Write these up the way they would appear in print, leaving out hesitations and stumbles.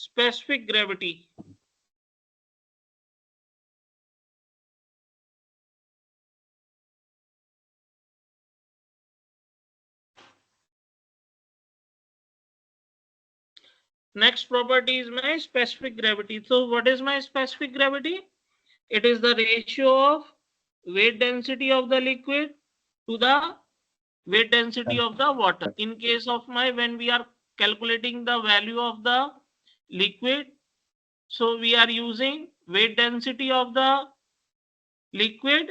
specific gravity. Next property is my specific gravity. So what is my specific gravity? It is the ratio of weight density of the liquid to the weight density of the water. In case of my, when we are calculating the value of the liquid, so we are using weight density of the liquid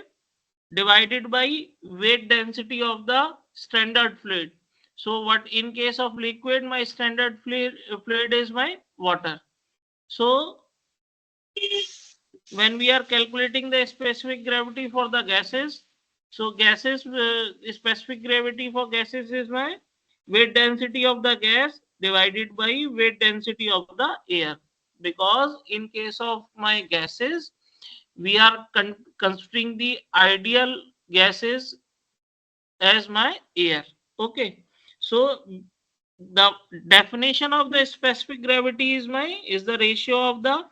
divided by weight density of the standard fluid. So what in case of liquid, my standard fluid is my water. So when we are calculating the specific gravity for the gases, so gases, specific gravity for gases is my weight density of the gas divided by weight density of the air. Because in case of my gases, we are considering the ideal gases as my air. Okay, so the definition of the specific gravity is the ratio of the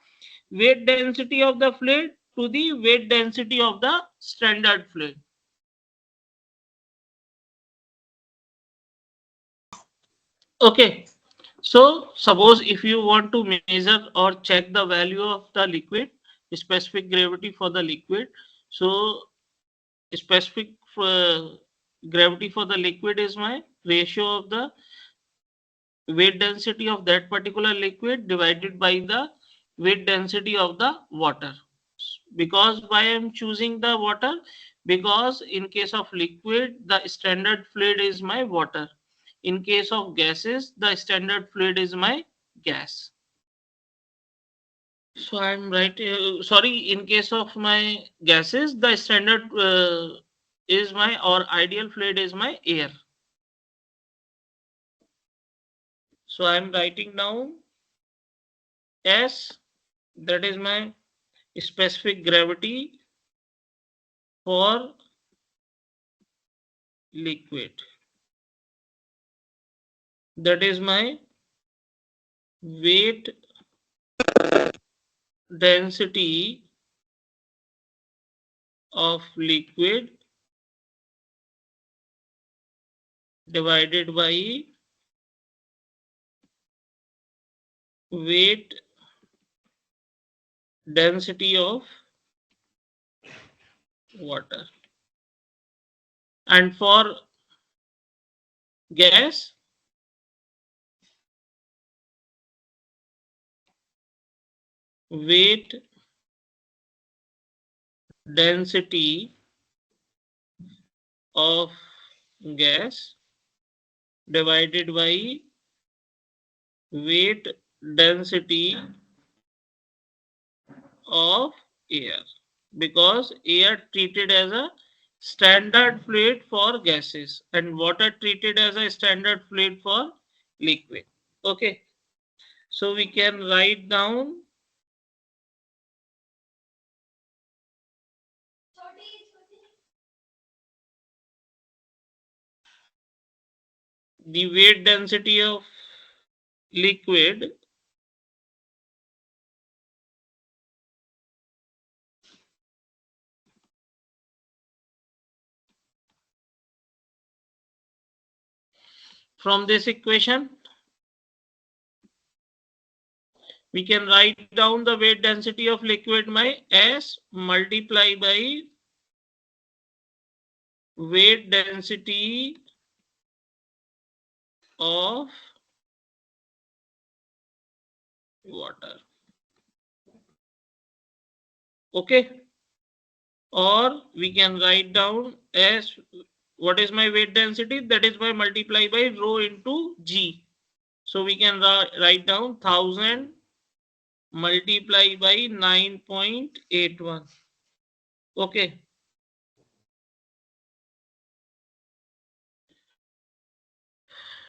weight density of the fluid to the weight density of the standard fluid. Okay, so suppose if you want to measure or check the value of the liquid, specific gravity for the liquid, so specific gravity for the liquid is my ratio of the weight density of that particular liquid divided by the weight density of the water. Because why I'm choosing the water? Because in case of liquid, the standard fluid is my water. In case of gases, the standard fluid is my gas. So I'm right. Sorry, in case of my gases, the standard is my, or ideal fluid is my air. So I'm writing down S, that is my specific gravity for liquid. That is my weight density of liquid divided by weight density of water. And for gas, weight density of gas divided by weight density of air, because air treated as a standard fluid for gases and water treated as a standard fluid for liquid. Okay, so we can write down the weight density of liquid from this equation. We can write down the weight density of liquid by S multiply by weight density of water. Okay, or we can write down as, what is my weight density? That is by multiply by rho into G. So we can write down 1000 multiply by 9.81. Okay,